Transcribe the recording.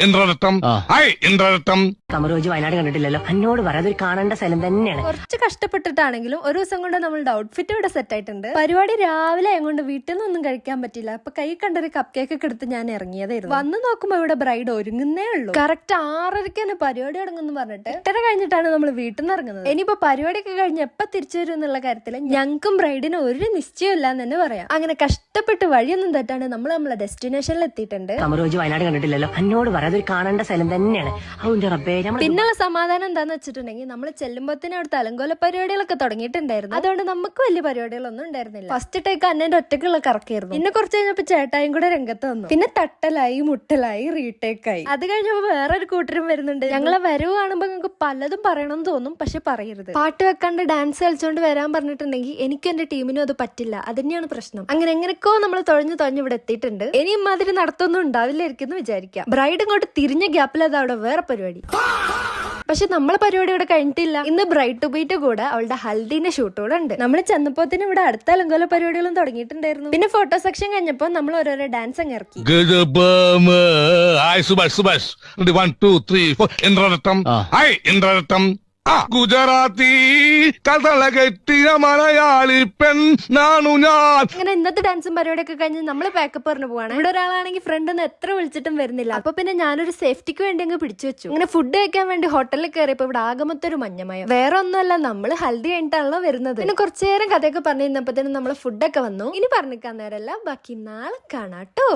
ഇന്ദ്രരത്തം hi ഇന്ദ്രരത്തം. കമറോജി Wayanad കണ്ടിട്ടില്ലല്ലോ, എന്നോട് പറയാം അതൊരു കാണേണ്ട സ്ഥലം തന്നെയാണ്. കുറച്ച് കഷ്ടപ്പെട്ടിട്ടാണെങ്കിലും ഒരു ദിവസം കൊണ്ട് നമ്മളുടെ ഔട്ട്ഫിറ്റ് ഇവിടെ സെറ്റ് ആയിട്ടുണ്ട്. പരിപാടി രാവിലെ ആയതുകൊണ്ട് വീട്ടിൽ നിന്നൊന്നും കഴിക്കാൻ പറ്റില്ല. അപ്പൊ കൈ കണ്ടൊരു കപ്പ് കേക്ക് ഒക്കെ എടുത്ത് ഞാൻ ഇറങ്ങിയതായിരുന്നു. വന്ന് നോക്കുമ്പോ ഇവിടെ ബ്രൈഡ് ഒരുങ്ങുന്നേ ഉള്ളൂ. കറക്റ്റ് 6:30 തന്നെ പരിപാടി തുടങ്ങുന്നു പറഞ്ഞിട്ട് 8:30 കഴിഞ്ഞിട്ടാണ് നമ്മൾ വീട്ടിൽ നിന്ന് ഇറങ്ങുന്നത്. ഇനിയിപ്പോ പരിപാടിയൊക്കെ കഴിഞ്ഞ് എപ്പ തിരിച്ചു വരും എന്നുള്ള കാര്യത്തിൽ ഞങ്ങൾക്കും ബ്രൈഡിനും ഒരു നിശ്ചയമില്ല എന്ന് തന്നെ പറയാം. അങ്ങനെ കഷ്ടപ്പെട്ട് വഴിയൊന്നും തെറ്റാണ് നമ്മളെ ഡെസ്റ്റിനേഷനിൽ എത്തിയിട്ടുണ്ട്. കമറോജി വയനാട് കണ്ടിട്ടില്ലല്ലോ, എന്നോട് പറയാം അതൊരു കാണേണ്ട സ്ഥലം തന്നെയാണ്. പിന്നുള്ള സമാധാനം എന്താന്ന് വെച്ചിട്ടുണ്ടെങ്കിൽ നമ്മൾ ചെല്ലുമ്പോഴത്തേനും അവിടുത്തെ അലങ്കോല പരിപാടികളൊക്കെ തുടങ്ങിയിട്ടുണ്ടായിരുന്നു. അതുകൊണ്ട് നമുക്ക് വലിയ പരിപാടികളൊന്നും ഉണ്ടായിരുന്നില്ല. ഫസ്റ്റ് ടേക്ക് അന്നേന്റെ ഒറ്റക്കുള്ള കറക്കായിരുന്നു. പിന്നെ കുറച്ച് കഴിഞ്ഞപ്പോ ചേട്ടായും കൂടെ രംഗത്ത് വന്നു. പിന്നെ തട്ടലായി മുട്ടലായി റീടേക്കായി. അത് കഴിഞ്ഞപ്പോ വേറൊരു കൂട്ടരും വരുന്നുണ്ട്. ഞങ്ങളെ വരവ് കാണുമ്പോ നിങ്ങൾക്ക് പലതും പറയണമെന്ന് തോന്നും, പക്ഷെ പറയരുത്. പാട്ട് വെക്കാണ്ട് ഡാൻസ് കളിച്ചോണ്ട് വരാൻ പറഞ്ഞിട്ടുണ്ടെങ്കിൽ എനിക്കും എന്റെ ടീമിനും അത് പറ്റില്ല. അത് തന്നെയാണ് പ്രശ്നം. അങ്ങനെ എങ്ങനെയൊക്കെ നമ്മൾ തൊഴഞ്ഞു ഇവിടെ എത്തിയിട്ടുണ്ട്. ഇനിയും മാതിരി നടത്തൊന്നും ഉണ്ടാവില്ലായിരിക്കും എന്ന് വിചാരിക്കാം. ബ്രൈഡ് ഇങ്ങോട്ട് തിരിഞ്ഞ ഗ്യാപ്പിൽ അത് അവിടെ വേറെ പരിപാടി. പക്ഷെ നമ്മളെ പരിപാടി ഇവിടെ കഴിഞ്ഞിട്ടില്ല. ഇന്ന് ബ്രൈഡ് ടു ബീറ്റ് കൂടെ അവളുടെ ഹൽദീന്റെ ഷൂട്ട് കൂടെ ഉണ്ട്. നമ്മൾ ചെന്നപ്പോത്തിന് ഇവിടെ അടുത്ത അലങ്കോല പരിപാടികളും തുടങ്ങിയിട്ടുണ്ടായിരുന്നു. പിന്നെ ഫോട്ടോ സെക്ഷൻ കഴിഞ്ഞപ്പോ നമ്മൾ ഓരോരോ ഡാൻസ് അങ്ങ് ഇറക്കി. ഹായ് സുഭാഷ് സുഭാഷ് 1 2 3 4 ഇന്ദ്രരത്തം ഹായ് ഇന്ദ്രരത്തം. ഗുജറാത്തി കഥള കെട്ടിയ മലയാളി പെൺ നാണു ഞാൻ. അങ്ങനെ ഇന്നത്തെ ഡാൻസും പരിപാടിയൊക്കെ കഴിഞ്ഞ് നമ്മള് പാക്കപ്പ് പറഞ്ഞു പോവാണ്. ഇവിടെ ഒരാളാണെങ്കിൽ ഫ്രണ്ട് എത്ര വിളിച്ചിട്ടും വരുന്നില്ല. അപ്പൊ പിന്നെ ഞാനൊരു സേഫ്റ്റിക്ക് വേണ്ടി അങ്ങ് പിടിച്ചു വെച്ചു. അങ്ങനെ ഫുഡ് കഴിക്കാൻ വേണ്ടി ഹോട്ടലിൽ കയറിയപ്പോ ഇവിടെ ആകമത്തൊരു മഞ്ഞമയം. വേറെ ഒന്നുമല്ല, നമ്മള് ഹൽദി കഴിഞ്ഞിട്ടാണല്ലോ വരുന്നത്. പിന്നെ കുറച്ചു നേരം കഥയൊക്കെ പറഞ്ഞിരുന്നപ്പോഴത്തേനും നമ്മള് ഫുഡൊക്കെ വന്നു. ഇനി പറഞ്ഞിക്കാൻ നേരമല്ല, ബാക്കി നാളെ കാണാട്ടോ.